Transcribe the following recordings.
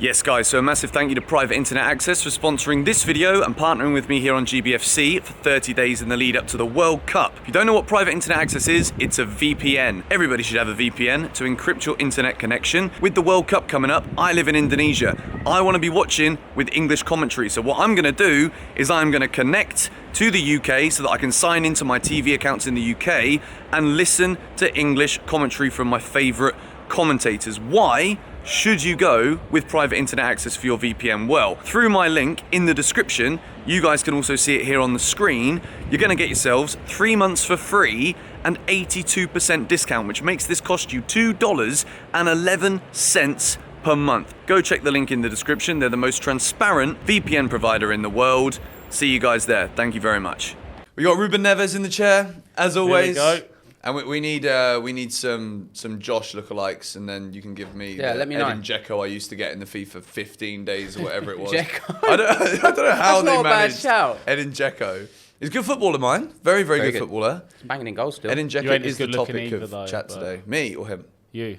Yes guys, so a massive thank you to Private Internet Access for sponsoring this video and partnering with me here on GBFC for 30 days in the lead up to the World Cup. If you don't know what Private Internet Access is, it's a VPN. Everybody should have a VPN to encrypt your internet connection. With the World Cup coming up, I live in Indonesia. I want to be watching with English commentary, so what I'm going to do is I'm going to connect to the UK so that I can sign into my TV accounts in the UK and listen to English commentary from my favourite commentators. Why should you go with Private Internet Access for your VPN? Well, through my link in the description, you guys can also see it here on the screen, you're going to get yourselves 3 months for free and 82% discount, which makes this cost you $2.11 per month. Go check the link in the description. They're the most transparent VPN provider in the world. See you guys there. Thank you very much. We got Ruben Neves in the chair, as always. Here we go. And we need some Josh lookalikes, and then you can give me let me know. Edin Dzeko I used to get in the FIFA 15 days or whatever it was. Dzeko? I don't know how That's they not a bad managed shout. Edin Dzeko. He's a good footballer, mine. Very good footballer. He's banging in goals still. Edin You Dzeko ain't is as the good looking topic either, of though, chat but- today. Me or him? You.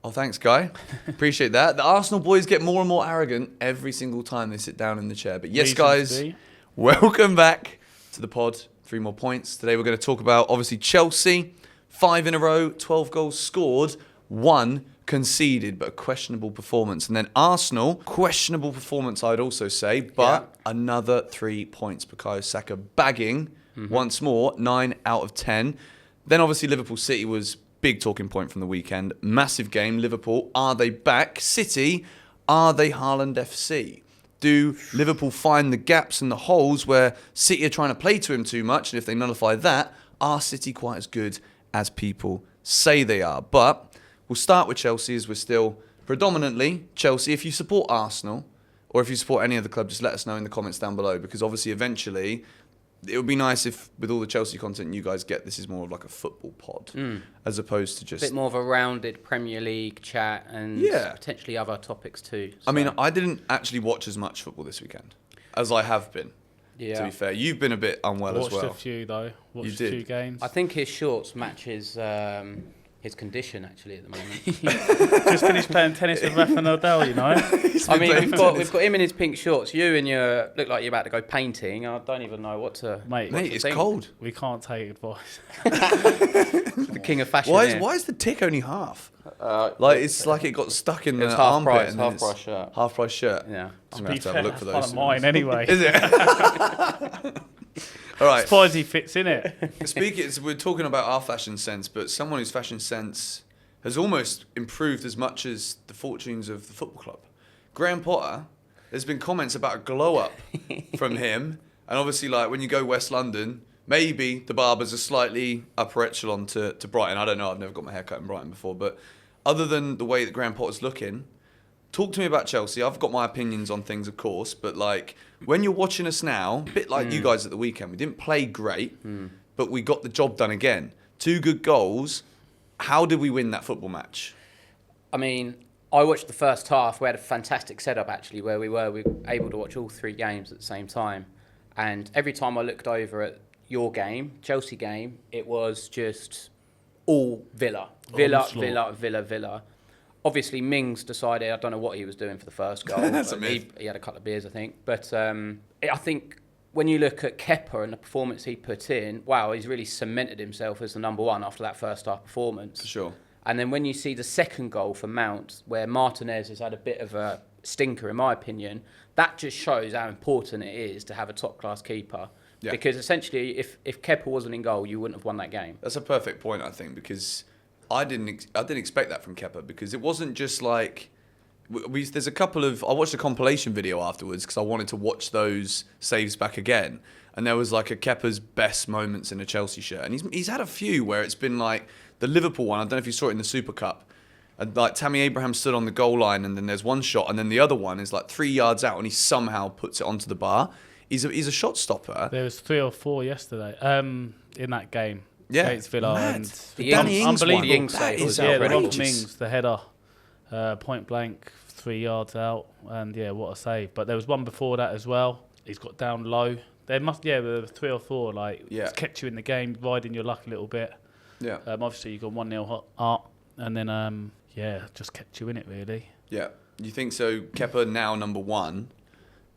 Oh, thanks, Guy. Appreciate that. The Arsenal boys get more and more arrogant every single time they sit down in the chair. But yes, Reasons guys, to be. welcome back to the pod. 3 more points. Today we're going to talk about, obviously, Chelsea. 5 in a row, 12 goals scored, 1 conceded, but a questionable performance. And then Arsenal, questionable performance, I'd also say, but another 3 points. Bukayo Saka bagging once more, 9 out of 10. Then obviously Liverpool City was big talking point from the weekend. Massive game. Liverpool, are they back? City, are they Haaland FC? Do Liverpool find the gaps and the holes where City are trying to play to him too much? And if they nullify that, are City quite as good as people say they are? But we'll start with Chelsea, as we're still predominantly Chelsea. If you support Arsenal or if you support any other club, just let us know in the comments down below, because obviously eventually it would be nice if with all the Chelsea content you guys get, this is more of like a football pod as opposed to just... A bit more of a rounded Premier League chat and potentially other topics too. I mean, I didn't actually watch as much football this weekend as I have been. Yeah. To be fair, you've been a bit unwell as well. Watched a few though. Watched You did. 2 games. I think his shorts match his condition actually at the moment. Just finished playing tennis with Rafa Nadal, you know. I mean, we've got him in his pink shorts. You and your look like you're about to go painting. I don't even know what to. Mate, It's think. cold. we can't take advice. The king of fashion. Why here. is the tick only half? It's like it got stuck in the It's half armpit. price, and half then price shirt. Half price shirt. Yeah. I'm going to have to have a look for That's those. one of mine anyway. Is it? All right. Surprised he fits in it. We're talking about our fashion sense, but someone whose fashion sense has almost improved as much as the fortunes of the football club. Graham Potter, there's been comments about a glow up from him. And obviously, like when you go West London, maybe the barbers are slightly upper echelon to Brighton. I don't know. I've never got my hair cut in Brighton before. But other than the way that Graham Potter's looking, talk to me about Chelsea. I've got my opinions on things, of course. But like when you're watching us now, a bit like you guys at the weekend, we didn't play great, but we got the job done again. 2 good goals. How did we win that football match? I mean, I watched the first half. We had a fantastic setup actually, where we were able to watch all 3 games at the same time. And every time I looked over at your game, Chelsea game, it was just all Villa. Obviously, Mings decided, I don't know what he was doing for the first goal. That's a myth. He had a couple of beers, I think. But I think when you look at Kepa and the performance he put in, wow, he's really cemented himself as the number 1 after that first half performance. For sure. And then when you see the second goal for Mount, where Martinez has had a bit of a stinker, in my opinion, that just shows how important it is to have a top-class keeper. Yeah. Because essentially, if Kepa wasn't in goal, you wouldn't have won that game. That's a perfect point, I think, because I didn't expect that from Kepa, because it wasn't just like... There's a couple of... I watched a compilation video afterwards because I wanted to watch those saves back again. And there was like a Kepa's best moments in a Chelsea shirt. And he's had a few where it's been like the Liverpool one. I don't know if you saw it in the Super Cup. And like Tammy Abraham stood on the goal line and then there's one shot. And then the other one is like 3 yards out and he somehow puts it onto the bar. He's a shot stopper. There was 3 or 4 yesterday in that game. Yeah. Against Villa. Mad. And The Danny Ings one. The Ings That save is was the one outrageous. from Mings, the header. Point blank, 3 yards out. And yeah, what a save. But there was one before that as well. He's got down low. There were 3 or 4, it's kept you in the game, riding your luck a little bit. Yeah. Obviously, you got 1-0 up, and then, just kept you in it, really. Yeah. You think so? Kepa now number one.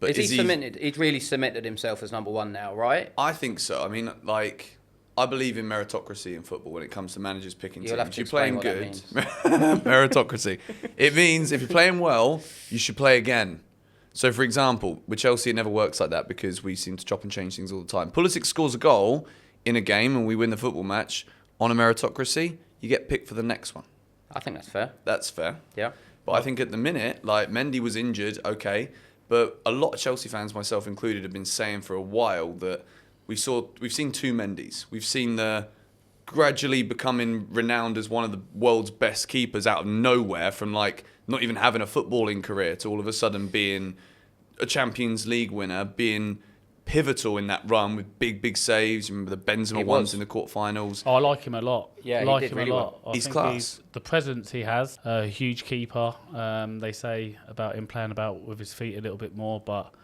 But is he cemented? He's really cemented himself as number one now, right? I think so. I mean, like, I believe in meritocracy in football when it comes to managers picking You'll teams. have to You're playing explain good. what that means. Meritocracy. It means if you're playing well, you should play again. So, for example, with Chelsea, it never works like that because we seem to chop and change things all the time. Pulisic scores a goal in a game and we win the football match on a meritocracy, you get picked for the next one. I think that's fair. That's fair. Yeah. But I think at the minute, like, Mendy was injured, okay, but a lot of Chelsea fans, myself included, have been saying for a while that we've seen two Mendys. We've seen the gradually becoming renowned as one of the world's best keepers out of nowhere, from like not even having a footballing career to all of a sudden being a Champions League winner, being pivotal in that run with big saves. You remember the Benzema ones in the quarterfinals. Oh, I like him a lot. Yeah, I he like did him really a lot. well. I He's think class. The presence he has, a huge keeper. They say about him playing about with his feet a little bit more, but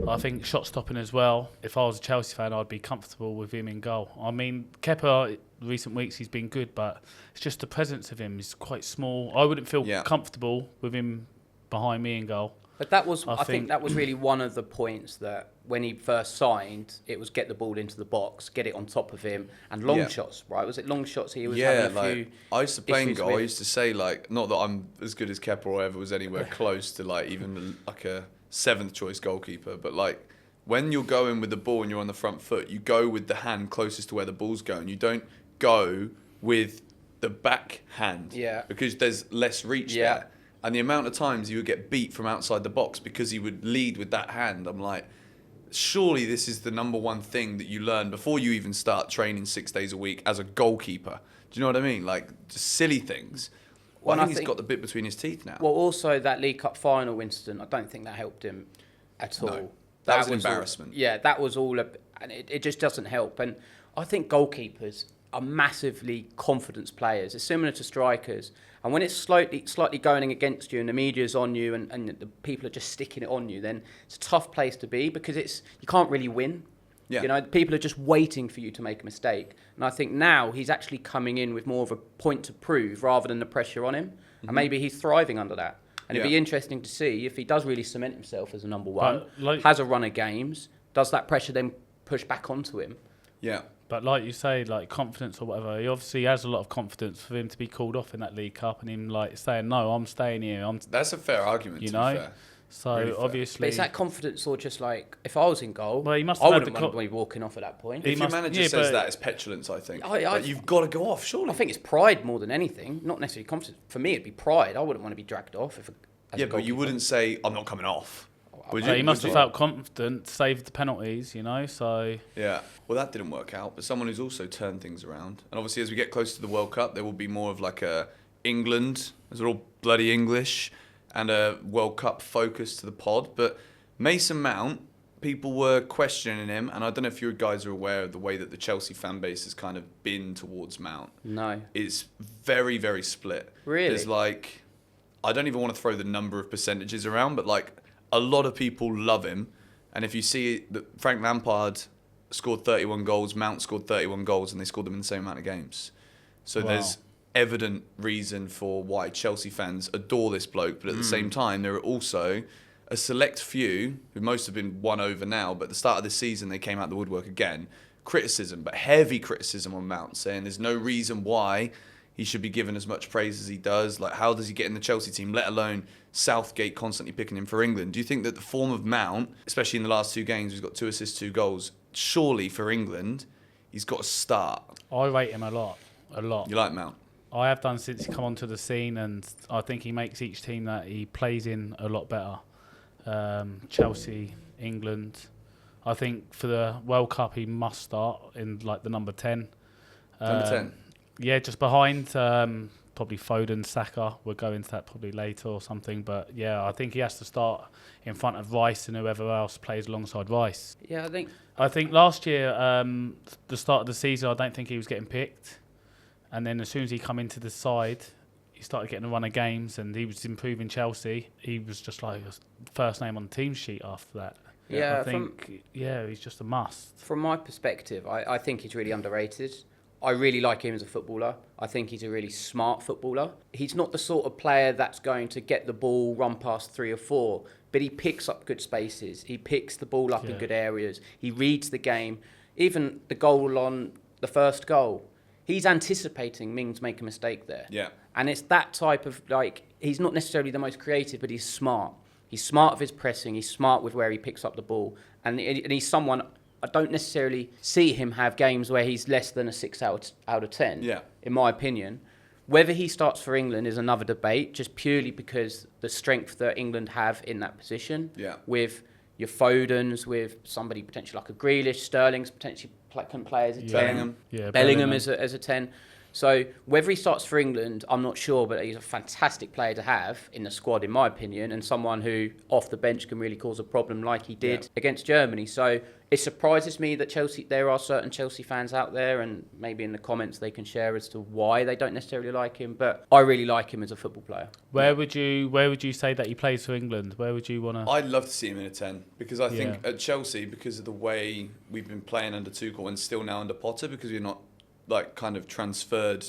I think shot stopping as well. If I was a Chelsea fan, I'd be comfortable with him in goal. I mean, Kepa, recent weeks he's been good, but it's just the presence of him. He's quite small. I wouldn't feel comfortable with him behind me in goal. But that was, I think that was really one of the points that when he first signed, it was get the ball into the box, get it on top of him, and long shots, right? Was it long shots he was having a few I used to play in goal. with? I used to say, like, not that I'm as good as Kepa or ever was anywhere close to, like, even like a 7th choice goalkeeper, but like when you're going with the ball and you're on the front foot, you go with the hand closest to where the ball's going. You don't go with the back hand because there's less reach there. And the amount of times he would get beat from outside the box because he would lead with that hand, I'm like, surely this is the number one thing that you learn before you even start training 6 days a week as a goalkeeper. Do you know what I mean? Like, just silly things. Well, I think he's got the bit between his teeth now. Well, also that League Cup final incident, I don't think that helped him at all. No, that was an embarrassment. That was all, and it just doesn't help. And I think goalkeepers are massively confidence players. It's similar to strikers. And when it's slightly going against you and the media's on you and the people are just sticking it on you, then it's a tough place to be because you can't really win. Yeah. You know, people are just waiting for you to make a mistake. And I think now he's actually coming in with more of a point to prove rather than the pressure on him. Mm-hmm. And maybe he's thriving under that. And it'd be interesting to see if he does really cement himself as a number one, has a run of games, does that pressure then push back onto him? Yeah. But like you say, like confidence or whatever, he obviously has a lot of confidence for him to be called off in that League Cup and him like saying, no, I'm staying here. That's a fair argument, you to know? be fair. So really obviously, but is that confidence or just like if I was in goal? Well, he must I have wouldn't want to be walking off at that point. If your manager says that, it's petulance. I think you've got to go off. Surely, I think it's pride more than anything, not necessarily confidence. For me, it'd be pride. I wouldn't want to be dragged off but you wouldn't say I'm not coming off. Would you? He must have felt confident, saved the penalties, you know. So yeah, well that didn't work out. But someone who's also turned things around, and obviously as we get closer to the World Cup, there will be more of like a England, as we're all bloody English, and a World Cup focus to the pod. But Mason Mount, people were questioning him, and I don't know if you guys are aware of the way that the Chelsea fan base has kind of been towards Mount. No. It's very, very split. Really? There's like, I don't even want to throw the number of percentages around, but like a lot of people love him. And if you see that Frank Lampard scored 31 goals, Mount scored 31 goals, and they scored them in the same amount of games. So there's evident reason for why Chelsea fans adore this bloke, but at the same time, there are also a select few, who most have been won over now, but at the start of the season, they came out the woodwork again. Criticism, but heavy criticism on Mount, saying there's no reason why he should be given as much praise as he does. Like, how does he get in the Chelsea team, let alone Southgate constantly picking him for England? Do you think that the form of Mount, especially in the last 2 games, he's got 2 assists, 2 goals, surely for England, he's got to start? I rate him a lot. You like Mount? I have done since he come onto the scene, and I think he makes each team that he plays in a lot better. Chelsea, England. I think for the World Cup he must start in like the number 10. Number 10? Yeah, just behind probably Foden, Saka. We'll go into that probably later or something. But yeah, I think he has to start in front of Rice and whoever else plays alongside Rice. Yeah, I think last year, the start of the season, I don't think he was getting picked. And then as soon as he come into the side, he started getting a run of games and he was improving Chelsea. He was just like first name on the team sheet after that. Yeah, I think he's just a must. From my perspective, I think he's really underrated. I really like him as a footballer. I think he's a really smart footballer. He's not the sort of player that's going to get the ball, run past 3 or 4, but he picks up good spaces. He picks the ball up in good areas. He reads the game. Even the goal on the first goal, he's anticipating Mings make a mistake there. Yeah. And it's that type of, he's not necessarily the most creative, but he's smart. He's smart with his pressing. He's smart with where he picks up the ball. And he's someone, I don't necessarily see him have games where he's less than a 6 out of 10, in my opinion. Whether he starts for England is another debate, just purely because the strength that England have in that position, with your Fodens, with somebody potentially like a Grealish, Sterling's potentially can play as a 10, Bellingham as a 10. So whether he starts for England, I'm not sure, but he's a fantastic player to have in the squad, in my opinion, and someone who off the bench can really cause a problem like he did against Germany. So it surprises me that there are certain Chelsea fans out there, and maybe in the comments they can share as to why they don't necessarily like him. But I really like him as a football player. Where would you say that he plays for England? Where would you want to? I'd love to see him in a 10 because I think at Chelsea, because of the way we've been playing under Tuchel and still now under Potter, because we're not kind of transferred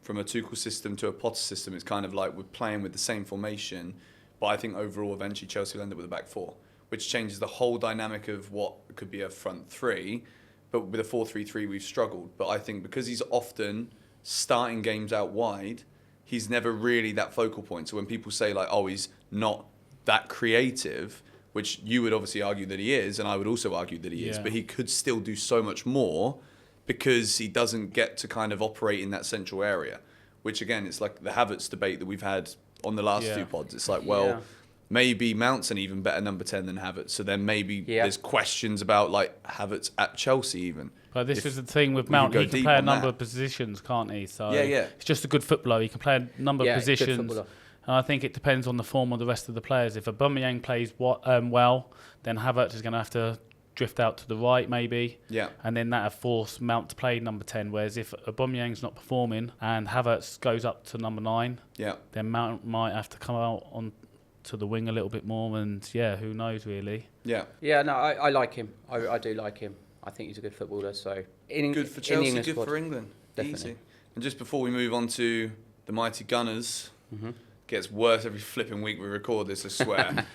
from a Tuchel system to a Potter system. It's kind of like we're playing with the same formation, but I think overall eventually Chelsea will end up with a back 4, which changes the whole dynamic of what could be a front 3. But with a 4-3-3 we've struggled. But I think because he's often starting games out wide, he's never really that focal point. So when people say he's not that creative, which you would obviously argue that he is, and I would also argue that he is, but he could still do so much more because he doesn't get to kind of operate in that central area, which again, it's like the Havertz debate that we've had on the last 2 pods. It's like, maybe Mount's an even better number 10 than Havertz. So then maybe there's questions about Havertz at Chelsea even. But this is the thing with Mount, he can play a number of positions, can't he? So it's just a good footballer. He can play a number of positions. And I think it depends on the form of the rest of the players. If Aubameyang plays well, then Havertz is going to have to drift out to the right maybe, and then that will force Mount to play number 10, whereas if Aubameyang's not performing and Havertz goes up to number 9, then Mount might have to come out on to the wing a little bit more, and who knows really. I like him. I do like him. I think he's a good footballer. So good for Chelsea, good squad. For England. Definitely. Easy. And just before we move on to the mighty Gunners, gets worse every flipping week we record this, I swear.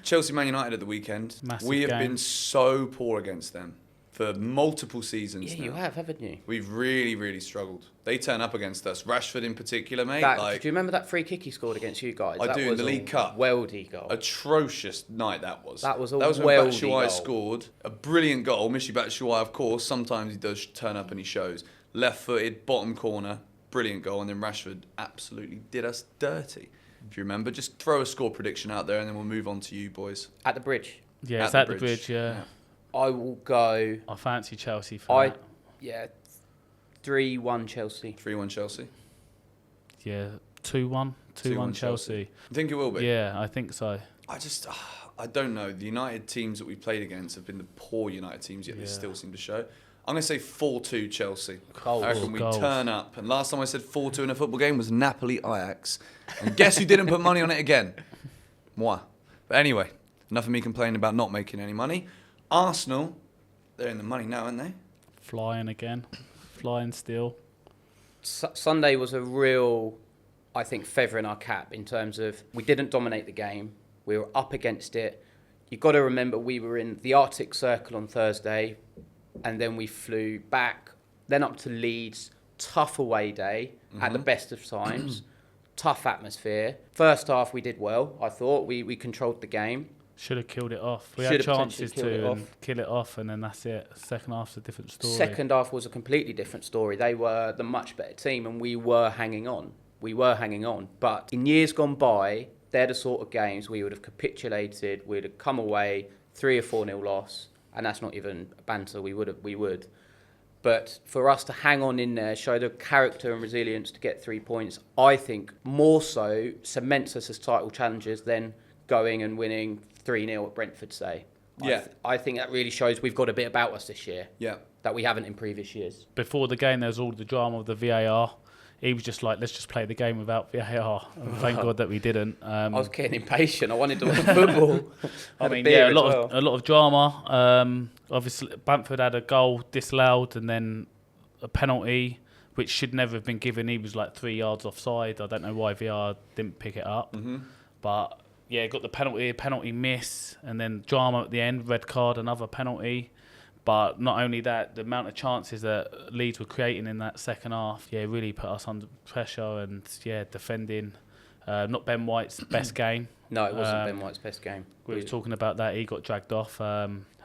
Chelsea Man United at the weekend. We have been so poor against them for multiple seasons now. You have, haven't you? We've really, really struggled. They turn up against us. Rashford in particular, mate. Do you remember that free kick he scored against you guys? I do, in the League Cup. Weldy goal. Atrocious night that was. That was when Batshuayi goal. scored. A brilliant goal. Michy Batshuayi, of course. Sometimes he does turn up and he shows. Left-footed, bottom corner. Brilliant goal. And then Rashford absolutely did us dirty. If you remember, just throw a score prediction out there and then we'll move on to you boys. At the Bridge. Yeah, it's at the Bridge, I will go... I fancy Chelsea for that. 3-1 Chelsea. 3-1 Chelsea? Yeah, 2-1. 2-1 Chelsea. You think it will be? Yeah, I think so. I don't know. The United teams that we played against have been the poor United teams, yet they still seem to show. I'm going to say 4-2 Chelsea. I reckon we turn up. And last time I said 4-2 in a football game was Napoli-Ajax. And guess who didn't put money on it again? Moi. But anyway, enough of me complaining about not making any money. Arsenal, they're in the money now, aren't they? Flying again. Flying still. Sunday was a real, I think, feather in our cap in terms of we didn't dominate the game. We were up against it. You've got to remember we were in the Arctic Circle on Thursday, and then we flew back, then up to Leeds. Tough away day at the best of times. Tough atmosphere. First half we did well, I thought. We controlled the game. Should have killed it off. We had chances to kill it off, and then that's it. Second half's a different story. Second half was a completely different story. They were the much better team, and we were hanging on. But in years gone by, they're the sort of games we would have capitulated. We'd have come away 3 or 4-0 loss, and that's not even banter. We would. But for us to hang on in there, show the character and resilience to get 3 points, I think more so cements us as title challengers than going and winning 3-0 at Brentford, say. I think that really shows we've got a bit about us this year that we haven't in previous years. Before the game, there was all the drama of the VAR. He was just like, let's just play the game without VAR. And thank God that we didn't. I was getting impatient. I wanted to watch football. I mean, a lot of drama. Obviously, Brentford had a goal disallowed, and then a penalty, which should never have been given. He was like 3 yards offside. I don't know why VR didn't pick it up. But, yeah, got the penalty miss, and then drama at the end, red card, another penalty. But not only that, the amount of chances that Leeds were creating in that second half, really put us under pressure and, defending. Not Ben White's best game. No, it wasn't Ben White's best game. We were talking about that. He got dragged off.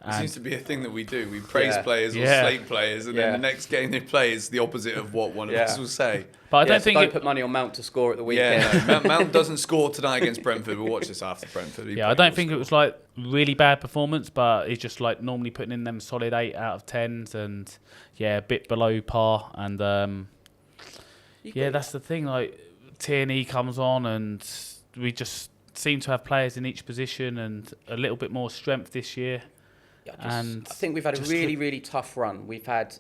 It seems to be a thing that we do. We praise players or slate players, and then the next game they play is the opposite of what one of us will say. But I don't think don't put money on Mount to score at the weekend. Yeah, no, Mount doesn't score tonight against Brentford. We'll watch this after Brentford. I don't think it was like really bad performance, but he's just like normally putting in them solid 8 out of 10s, and a bit below par. And that's the thing. Like Tierney comes on, and we just seem to have players in each position and a little bit more strength this year. I think we've had a really, really tough run. We had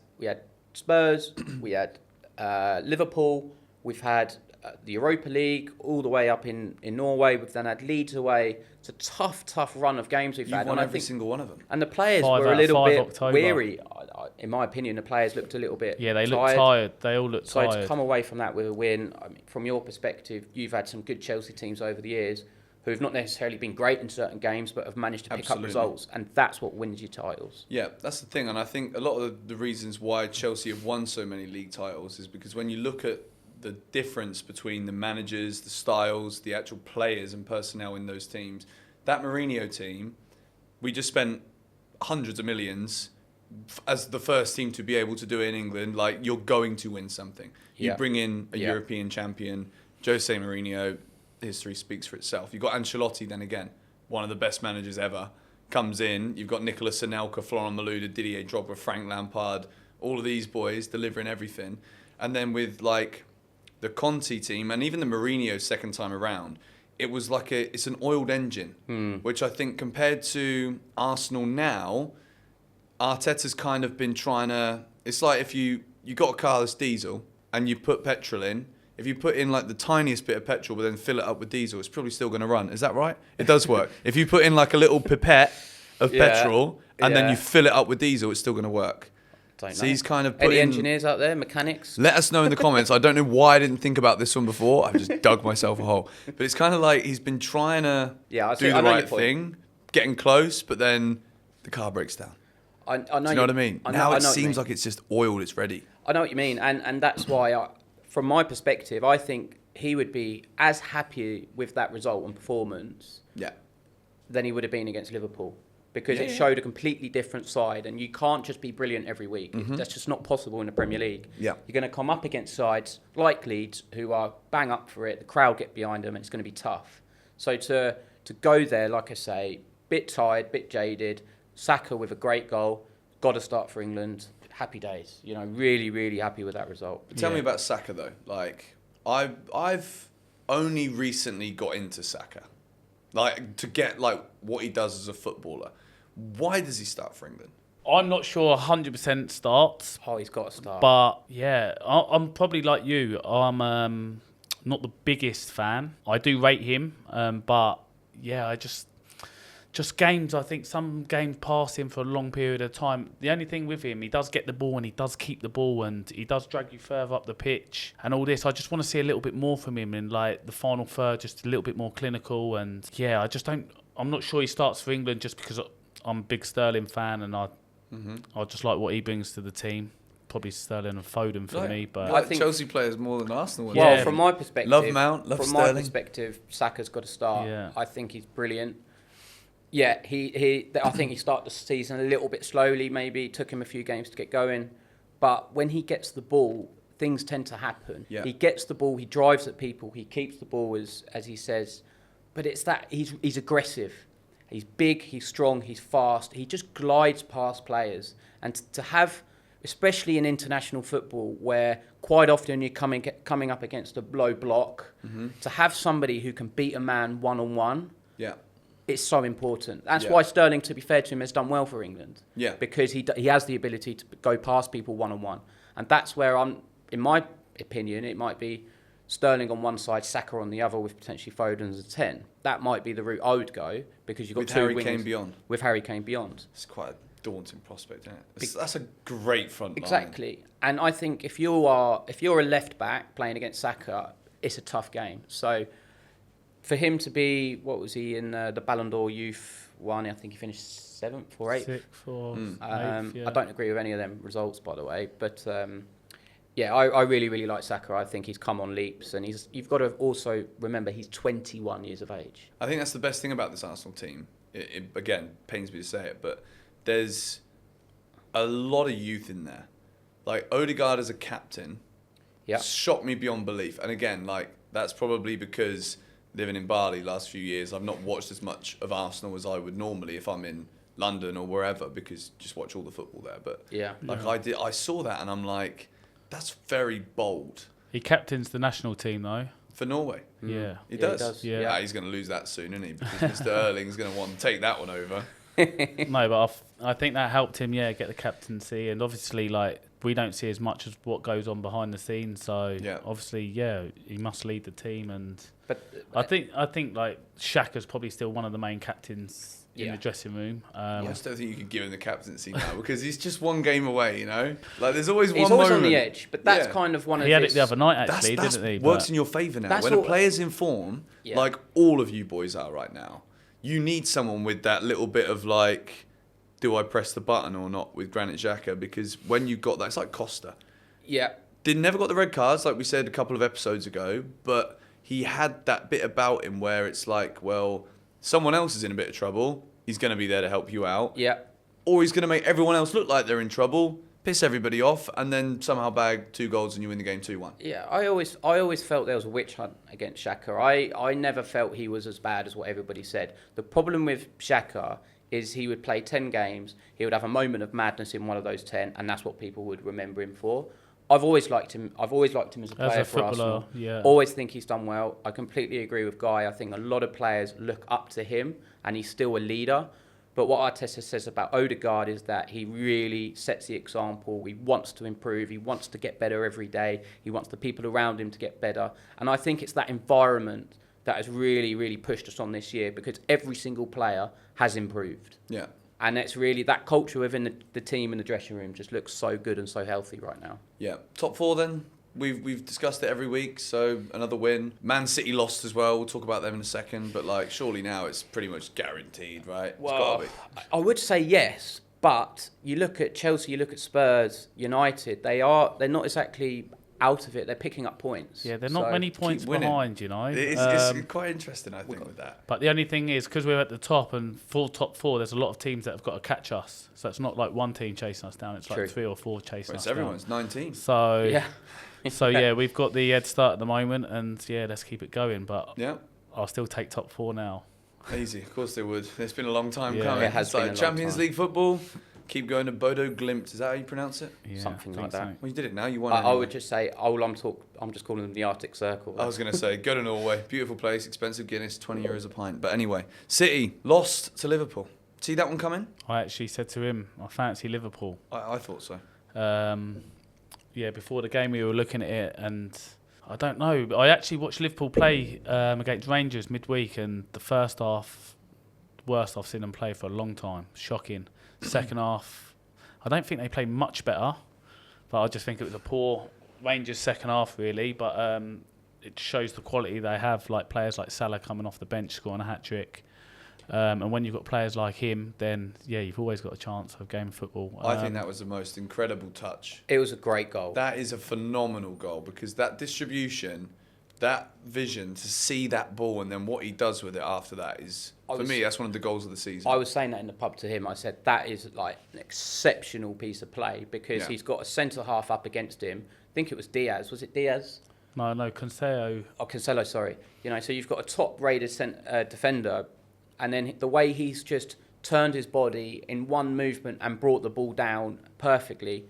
Spurs, we had Liverpool, we've had the Europa League all the way up in Norway. We've then had Leeds away. It's a tough run of games we've had. Won every single one of them. And the players were a little bit weary. In my opinion, the players looked a little bit tired. They looked tired. They all looked tired. So to come away from that with a win, I mean, from your perspective, you've had some good Chelsea teams over the years who have not necessarily been great in certain games, but have managed to pick up results, and that's what wins you titles. Yeah, that's the thing, and I think a lot of the reasons why Chelsea have won so many league titles is because when you look at the difference between the managers, the styles, the actual players and personnel in those teams, that Mourinho team, we just spent hundreds of millions as the first team to be able to do it in England. Like, you're going to win something. You bring in a European champion, Jose Mourinho. History speaks for itself. You've got Ancelotti then again, one of the best managers ever, comes in. You've got Nicolas Anelka, Florent Malouda, Didier Drogba, Frank Lampard, all of these boys delivering everything. And then with like the Conte team and even the Mourinho second time around, it was like it's an oiled engine, which I think compared to Arsenal now, Arteta's kind of been trying to, it's like if you got a car that's diesel and you put petrol in, if you put in like the tiniest bit of petrol but then fill it up with diesel, it's probably still going to run. Is that right? It does work. If you put in like a little pipette of petrol and then you fill it up with diesel, it's still going to work. So he's kind of any engineers out there, mechanics? Let us know in the comments. I don't know why I didn't think about this one before. I've just dug myself a hole. But it's kind of like he's been trying to do the right thing, getting close, but then the car breaks down. I know. Do you know what I mean? Now it seems like it's just oiled, it's ready. I know what you mean. And that's why, from my perspective, I think he would be as happy with that result and performance than he would have been against Liverpool. Because it showed a completely different side, and you can't just be brilliant every week. That's just not possible in the Premier League. You're going to come up against sides like Leeds who are bang up for it. The crowd get behind them, and it's going to be tough. So to go there, like I say, bit tired, bit jaded. Saka with a great goal, got to start for England. Happy days. You know, really, really happy with that result. Tell me about Saka though. Like I've only recently got into Saka, like to get like what he does as a footballer. Why does he start for England? I'm not sure 100% starts. Oh, he's got to start. But yeah, I'm probably like you. I'm not the biggest fan. I do rate him, but yeah, I just games. I think some games pass him for a long period of time. The only thing with him, he does get the ball and he does keep the ball and he does drag you further up the pitch and all this. I just want to see a little bit more from him in like the final third, just a little bit more clinical. And yeah, I'm not sure he starts for England just because I'm a big Sterling fan and I just like what he brings to the team. Probably Sterling and Foden for me, but I think Chelsea players more than Arsenal. Well, from my perspective, love Mount, love Sterling. From my perspective, Saka's got to start. Yeah. I think he's brilliant. Yeah, I think he started the season a little bit slowly. Maybe it took him a few games to get going, but when he gets the ball, things tend to happen. Yeah. He gets the ball, he drives at people, he keeps the ball as he says, but it's that he's aggressive. He's big, he's strong, he's fast. He just glides past players. And to have, especially in international football, where quite often you're coming up against a low block, to have somebody who can beat a man one-on-one, it's so important. That's why Sterling, to be fair to him, has done well for England. Yeah. Because he has the ability to go past people one-on-one. And that's where in my opinion, it might be Sterling on one side, Saka on the other, with potentially Foden as a 10. That might be the route I would go because you've got two wingers. Harry Kane beyond. With Harry Kane beyond. It's quite daunting prospect, isn't it? That's a great front line. Exactly. And I think if you're a left back playing against Saka, it's a tough game. So for him to be, what was he in the Ballon d'Or Youth one? I think he finished 7th or 8th. 6th or 8th, yeah. I don't agree with any of them results, by the way. But yeah, I really, really like Saka. I think he's come on leaps, and you've got to also remember he's 21 years of age. I think that's the best thing about this Arsenal team. It again, pains me to say it, but there's a lot of youth in there. Like Odegaard as a captain, shocked me beyond belief. And again, like that's probably because living in Bali last few years, I've not watched as much of Arsenal as I would normally if I'm in London or wherever, because just watch all the football there. But I saw that and I'm like, that's very bold. He captains the national team though. For Norway. Yeah. He does? He does. Yeah. He's going to lose that soon, isn't he? Because Mr. Erling's going to want to take that one over. No, but I think that helped him, get the captaincy. And obviously, like, we don't see as much as what goes on behind the scenes. So, obviously, he must lead the team. And I think like, Xhaka's probably still one of the main captains in the dressing room. I just don't think you could give him the captaincy now because he's just one game away, you know? Like, there's always he's one always moment. On the edge, but that's kind of one of his... He had it the other night, actually, didn't he? Works in your favour now. When a player's in form, like all of you boys are right now, you need someone with that little bit of, like, do I press the button or not with Granit Xhaka? Because when you got that, it's like Costa. Yeah. Never got the red cards, like we said a couple of episodes ago, but he had that bit about him where it's like, well, someone else is in a bit of trouble. He's going to be there to help you out. Yeah. Or he's going to make everyone else look like they're in trouble, piss everybody off, and then somehow bag 2 goals and you win the game 2-1. Yeah, I always felt there was a witch hunt against Xhaka. I never felt he was as bad as what everybody said. The problem with Xhaka is he would play 10 games, he would have a moment of madness in one of those 10, and that's what people would remember him for. I've always liked him as a player for Arsenal. Yeah. Always think he's done well. I completely agree with Guy. I think a lot of players look up to him, and he's still a leader. But what Arteta says about Odegaard is that he really sets the example. He wants to improve. He wants to get better every day. He wants the people around him to get better. And I think it's that environment that has really, really pushed us on this year because every single player has improved. Yeah. And it's really that culture within the team in the dressing room just looks so good and so healthy right now. Yeah. Top 4 then. We've discussed it every week, so another win. Man City lost as well. We'll talk about them in a second, but like surely now it's pretty much guaranteed, right? Well, it's gotta be. I would say yes, but you look at Chelsea, you look at Spurs, United. They're not exactly out of it. They're picking up points. Yeah, they're not many points behind, you know. It's quite interesting, I think, with that. But the only thing is, because we're at the top and full top 4, there's a lot of teams that have got to catch us. So it's not like one team chasing us down. It's like 3 or 4 chasing us down. Everyone's 19. So yeah. So yeah, we've got the head start at the moment, and yeah, let's keep it going. But I'll still take top 4 now. Easy, of course they would. It's been a long time coming. It has been like Champions League football. Keep going to Bodo Glimt. Is that how you pronounce it? Yeah, something like that. Well, you did it now. You won. I would just say, I'm just calling them the Arctic Circle. I was going to say, go to Norway. Beautiful place, expensive Guinness, €20 a pint. But anyway, City lost to Liverpool. See that one coming? I actually said to him, I fancy Liverpool. I thought so. Yeah, before the game we were looking at it, and I don't know. I actually watched Liverpool play against Rangers midweek, and the first half, worst I've seen them play for a long time. Shocking. Second half, I don't think they played much better, but I just think it was a poor Rangers second half, really. But it shows the quality they have, like players like Salah coming off the bench, scoring a hat-trick. And when you've got players like him, then, yeah, you've always got a chance of game football. I think that was the most incredible touch. It was a great goal. That is a phenomenal goal because that distribution, that vision to see that ball and then what he does with it after that is, for me, that's one of the goals of the season. I was saying that in the pub to him. I said, that is like an exceptional piece of play because he's got a centre-half up against him. I think it was Diaz. Was it Diaz? No, Cancelo. Oh, Cancelo, sorry. You know, so you've got a top-rated defender, and then the way he's just turned his body in one movement and brought the ball down perfectly,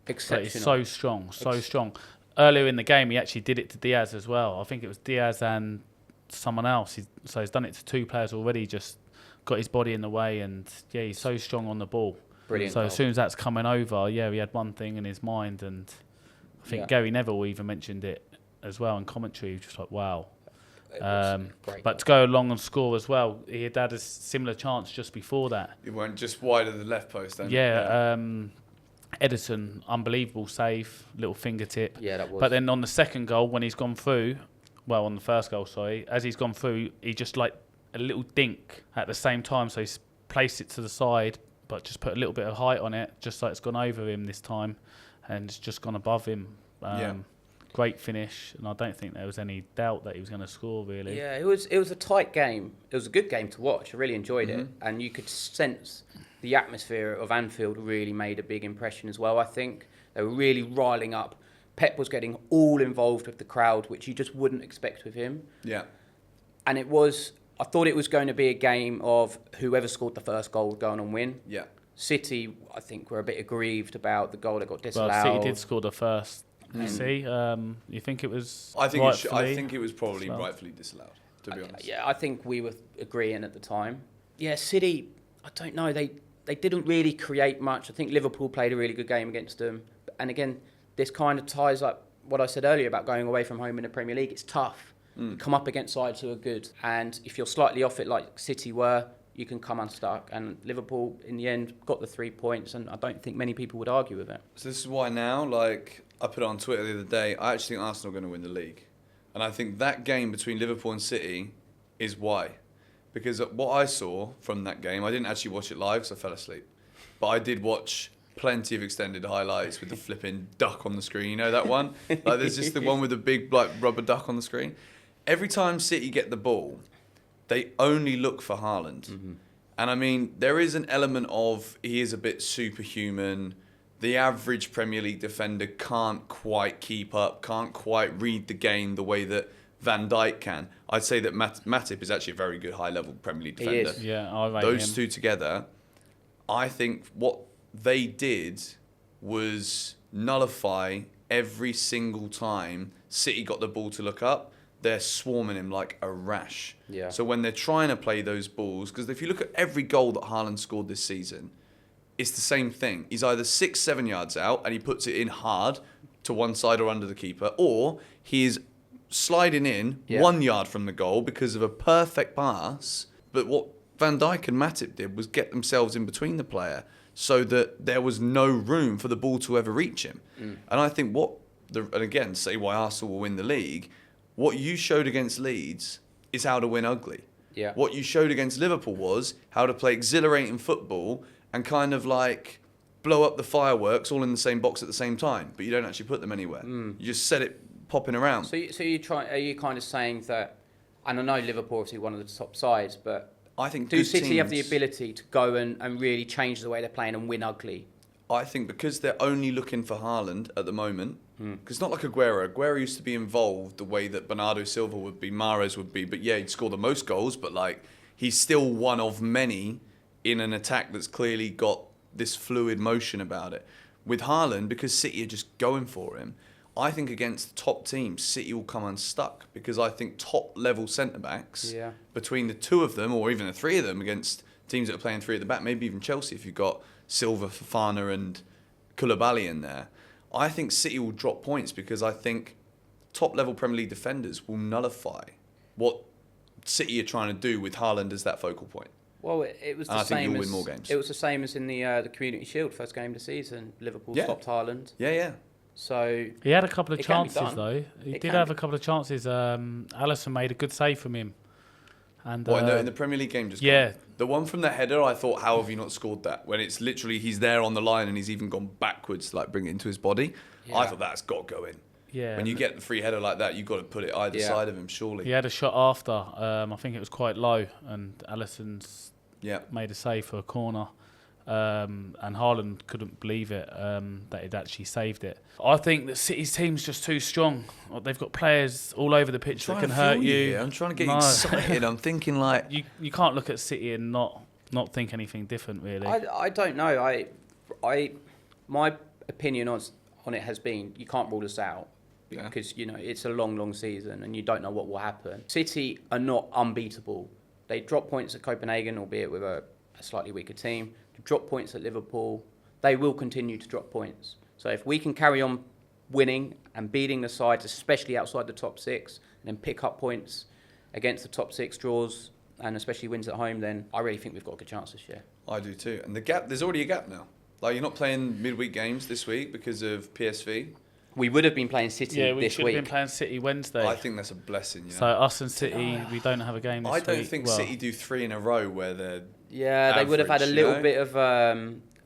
exceptional. He's so strong, so strong. Earlier in the game, he actually did it to Diaz as well. I think it was Diaz and someone else. So he's done it to 2 players already, just got his body in the way, and yeah, he's so strong on the ball. Brilliant. So goal. As soon as that's coming over, he had one thing in his mind, and I think Gary Neville even mentioned it as well in commentary. Just like, wow. Great But to go along and score as well, he had a similar chance just before that. It went just wide of the left post then. Yeah. Edison, unbelievable save, little fingertip. Yeah, that was. But then on the second goal, when he's gone through, well, on the first goal, sorry, as he's gone through, he just like a little dink at the same time. So he's placed it to the side, but just put a little bit of height on it, just so it's gone over him this time, and it's just gone above him. Great finish, and I don't think there was any doubt that he was going to score, really. Yeah, it was a tight game. It was a good game to watch. I really enjoyed it, and you could sense the atmosphere of Anfield really made a big impression as well. I think they were really riling up. Pep was getting all involved with the crowd, which you just wouldn't expect with him. Yeah. And I thought it was going to be a game of whoever scored the first goal would go on and win. Yeah. City, I think, were a bit aggrieved about the goal that got disallowed. Well, City did score the first. You see, you think it was? I think it was probably rightfully disallowed. To be honest. Yeah, I think we were agreeing at the time. Yeah, City, I don't know. They didn't really create much. I think Liverpool played a really good game against them. And again, this kind of ties up what I said earlier about going away from home in the Premier League. It's tough. You come up against sides who are good. And if you're slightly off it like City were, you can come unstuck. And Liverpool, in the end, got the 3 points. And I don't think many people would argue with it. So this is why now, like, I put it on Twitter the other day, I actually think Arsenal are going to win the league. And I think that game between Liverpool and City is why. Because what I saw from that game, I didn't actually watch it live because I fell asleep. But I did watch plenty of extended highlights with the flipping duck on the screen. You know that one? Like, there's just the one with the big like rubber duck on the screen. Every time City get the ball, they only look for Haaland. And I mean, there is an element of he is a bit superhuman. The average Premier League defender can't quite keep up, can't quite read the game the way that Van Dijk can. I'd say that Matip is actually a very good high-level Premier League defender. He is. Yeah, I rate Those him. two together, I think what they did was nullify every single time City got the ball to look up. They're swarming him like a rash. Yeah. So when they're trying to play those balls, because if you look at every goal that Haaland scored this season, it's the same thing. He's either 6-7 yards out and he puts it in hard to one side or under the keeper, or he is sliding in 1 yard from the goal because of a perfect pass. But what Van Dijk and Matip did was get themselves in between the player so that there was no room for the ball to ever reach him. And I think and again, say why Arsenal will win the league, what you showed against Leeds is how to win ugly. Yeah. What you showed against Liverpool was how to play exhilarating football and kind of like blow up the fireworks all in the same box at the same time, but you don't actually put them anywhere. You just set it popping around. So are you kind of saying that, and I know Liverpool obviously one of the top sides, but I think do City have the teams- ability to go and really change the way they're playing and win ugly? I think because they're only looking for Haaland at the moment, because it's not like Aguero. Aguero used to be involved the way that Bernardo Silva would be, Mahrez would be, but yeah, he'd score the most goals, but like he's still one of many in an attack that's clearly got this fluid motion about it. With Haaland, because City are just going for him, I think against top teams, City will come unstuck because I think top-level centre-backs, between the two of them, or even the three of them, against teams that are playing three at the back, maybe even Chelsea if you've got Silva, Fofana and Koulibaly in there, I think City will drop points because I think top-level Premier League defenders will nullify what City are trying to do with Haaland as that focal point. Well, it was the And I think same you'll as win more games. It was the same as in the Community Shield first game of the season. Liverpool stopped Haaland. Yeah. So he had a couple of it can be chances done. though. He It did can have be. a couple of chances. Alisson made a good save from him. And In the Premier League game just yeah. gone. The one from the header, I thought, how have you not scored that? When it's literally, he's there on the line and he's even gone backwards to like bring it into his body. Yeah. I thought that's got to go in. Yeah. When you get the free header like that, you've got to put it either side of him, surely. He had a shot after. I think it was quite low, and Alisson's made a save for a corner. And Haaland couldn't believe it that he'd actually saved it. I think that City's team's just too strong. They've got players all over the pitch that can hurt you. I'm trying to get you excited. I'm thinking like you can't look at City and not think anything different, really. I don't know. My opinion on it has been you can't rule us out because it's a long season and you don't know what will happen. City are not unbeatable. They dropped points at Copenhagen, albeit with a slightly weaker team. They dropped points at Liverpool. They will continue to drop points. So if we can carry on winning and beating the sides, especially outside the top six, and then pick up points against the top 6, draws, and especially wins at home, then I really think we've got a good chance this year. I do too. And the gap, there's already a gap now. Like, you're not playing midweek games this week because of PSV. We would have been playing City this week. Yeah, we should have been playing City Wednesday. I think that's a blessing. You know? So us and City, we don't have a game this week. I don't think City do 3 in a row where they're they would have had a little bit of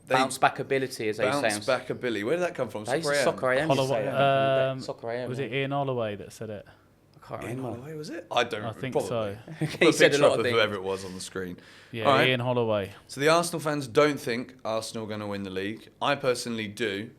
bounce back ability, as they say. Bounce back ability. Where did that come from? Soccer AM. Soccer AM. Was it Ian Holloway that said it? I can't Ian remember. Holloway, was it? I don't remember. I think probably. so. He said a lot of things. Whoever it was on the screen. Yeah, right. Ian Holloway. So the Arsenal fans don't think Arsenal are going to win the league. I personally do,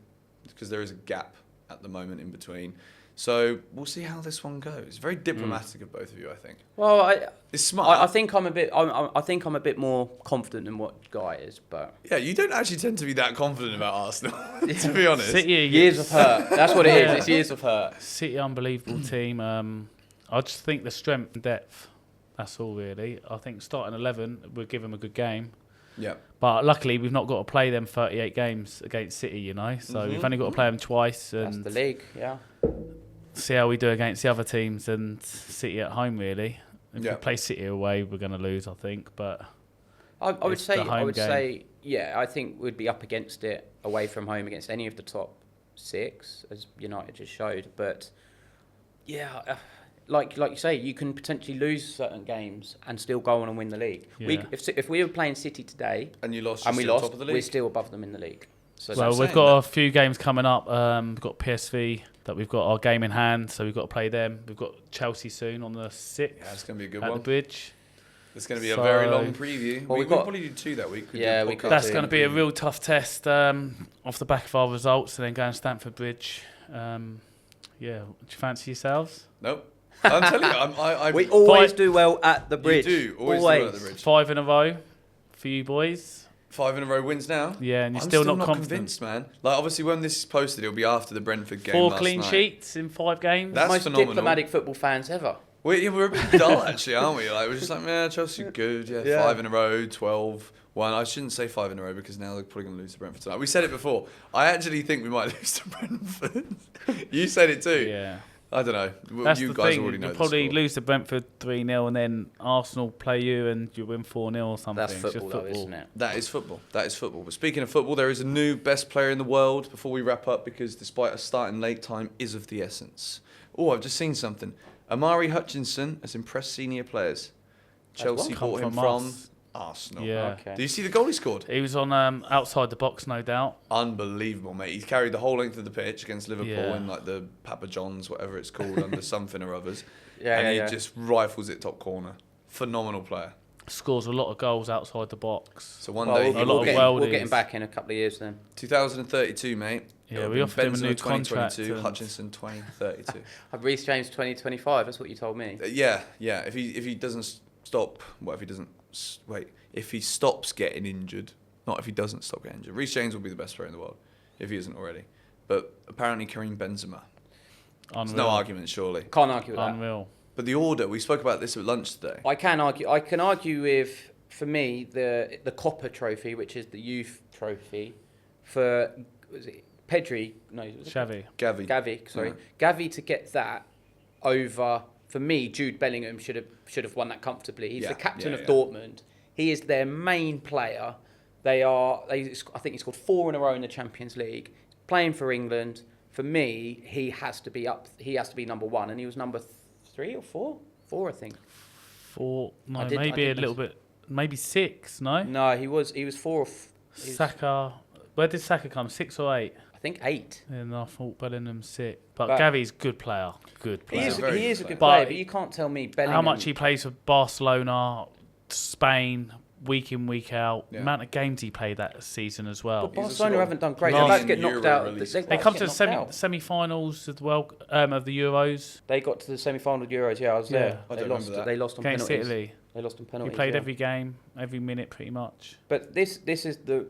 because there is a gap at the moment in between. So we'll see how this one goes. Very diplomatic of both of you, I think. Well, it's smart. I think I'm a bit. I think I'm a bit more confident than what Guy is, but yeah, you don't actually tend to be that confident about Arsenal, to be honest. City, years of hurt. That's what it is. It's years of hurt. City, unbelievable team. I just think the strength and depth. That's all really. I think starting 11 would give them a good game. Yeah. But luckily, we've not got to play them 38 games against City, you know. So we've only got to play them twice. And that's the league, yeah. See how we do against the other teams and City at home, really. If we play City away, we're going to lose, I think. But I would say, yeah, I think we'd be up against it away from home against any of the top 6, as United just showed. But yeah, like you say, you can potentially lose certain games and still go on and win the league. Yeah. If we were playing City today and you lost, top of the league, we're still above them in the league. So well, we've got a few games coming up. We've got PSV that we've got our game in hand, so we've got to play them. We've got Chelsea soon on the 6th. Yeah, it's going to be a good at one. the Bridge. It's going to be a very long preview. Well, we'll probably do 2 that week. That's going to be a real tough test off the back of our results, and then going to Stamford Bridge. Yeah, do you fancy yourselves? Nope. I'm telling you, we always do well at the Bridge. You do always do well at the Bridge. 5 in a row for you boys. 5 in a row wins now. Yeah, and you're I'm still not convinced, man. Like, obviously, when this is posted, it'll be after the Brentford game. 4 last clean night. sheets in 5 games. That's most phenomenal. diplomatic football fans ever. We're a bit dull, actually, aren't we? Like, we're just like, yeah, Chelsea good. Yeah, 5 in a row, 12, 1. I shouldn't say 5 in a row because now they're probably going to lose to Brentford tonight. We said it before. I actually think we might lose to Brentford. You said it too. Yeah. I don't know. That's you the guys thing. already know You'll the probably score. lose to Brentford 3-0 and then Arsenal play you and you win 4-0 or something. That's It's football, just though, isn't it? That is football. That is football. But speaking of football, there is a new best player in the world before we wrap up because despite us starting late, time is of the essence. Oh, I've just seen something. Amari Hutchinson has impressed senior players. Chelsea bought him from Arsenal. Yeah. Okay. Do you see the goal he scored? He was on outside the box, no doubt. Unbelievable, mate. He's carried the whole length of the pitch against Liverpool Yeah. in like the Papa John's, whatever it's called, under something or others. Yeah, and yeah, he just rifles it top corner. Phenomenal player. Scores a lot of goals outside the box. So one Well, day lot of we'll get him worldies. back in a couple of years then. 2032, mate. Yeah, It'll we be offered him a Benson new of 2022, contract and- Hutchinson 2032. Reece James 2025. That's what you told me. Yeah. If he doesn't stop, if he stops getting injured, not if he doesn't stop getting injured. Reece James will be the best player in the world if he isn't already. But apparently Karim Benzema. There's no argument, surely. Can't argue with that. Unreal. But the order, we spoke about this at lunch today. I can argue with, for me, the Copper Trophy, which is the youth trophy, for was it Pedri? No, was it Xavi. Gavi. Sorry, Yeah. Gavi to get that over. For me, Jude Bellingham should have won that comfortably. He's the captain of Dortmund. He is their main player. I think he scored 4 in a row in the Champions League. Playing for England. For me, he has to be up. He has to be number 1, and he was number 3 or 4. 4, I think. 4. No, I did maybe a little bit. Maybe 6. No. No, he was 4. Saka. Where did Saka come? 6 or 8? I think 8. And I thought Bellingham's 6. But But- Gavi's good player. Good He player. is very a good good player. player, but you can't tell me Bellingham. How much he plays for Barcelona, Spain, week in, week out. Yeah. The amount of games he played that season as well. But Barcelona sort of haven't done great. last They're about to get knocked Euro out. release. They're They about come to to get the knocked out. semi-finals as well of the Euros. They got to the semi-final of Euros. Yeah, I was Yeah. there. I They don't lost. remember that. They lost on Against penalties. Italy. They lost on He penalties. played yeah. every game, every minute pretty much. But this is the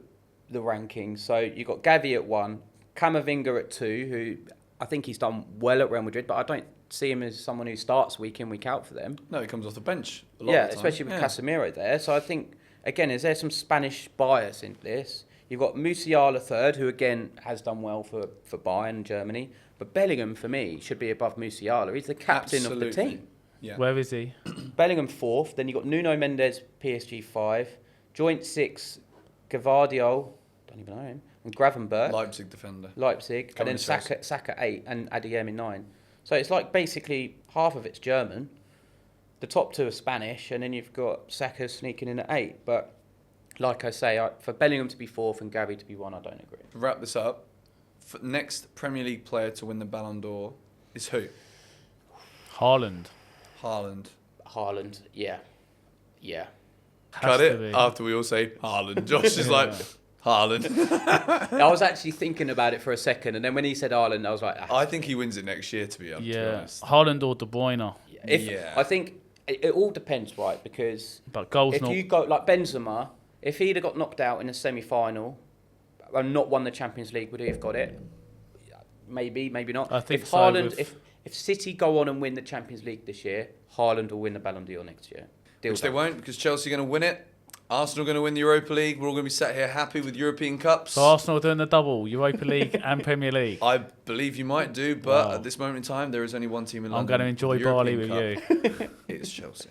rankings. So you got Gavi at 1, Camavinga at 2, who I think he's done well at Real Madrid, but I don't see him as someone who starts week in, week out for them. No, he comes off the bench a lot Yeah, of the time. especially with Casemiro there. So I think, again, is there some Spanish bias in this? You've got Musiala third, who again has done well for Bayern and Germany. But Bellingham, for me, should be above Musiala. He's the captain of the team. Yeah. Where is he? Bellingham 4th. Then you got Nuno Mendes, PSG 5. Joint 6, Gavardio, don't even know him, and Gravenberch, Leipzig defender. Leipzig, Coming and to then Saka 8 and Adeyemi 9. So it's like basically half of it's German. The top 2 are Spanish, and then you've got Saka sneaking in at 8. But like I say, for Bellingham to be 4th and Gavi to be 1, I don't agree. To wrap this up, next Premier League player to win the Ballon d'Or is who? Haaland. Haaland, yeah. Cut it after we all say Haaland. Josh is like, Haaland. I was actually thinking about it for a second, and then when he said Haaland, I was like, I think he wins it next year, to be honest. Haaland or De Bruyne. I think it all depends, right? Because but goals if you go like Benzema, if he'd have got knocked out in the semi-final and not won the Champions League, would he have got it? Maybe, maybe not. I think if so. Haaland, if City go on and win the Champions League this year, Haaland will win the Ballon d'Or next year. Which they won't, because Chelsea are going to win it. Arsenal are going to win the Europa League. We're all going to be sat here happy with European Cups. So Arsenal are doing the double, Europa League and Premier League. I believe you might do, but at this moment in time, there is only one team in London. I'm going to enjoy Bali with you. It's Chelsea.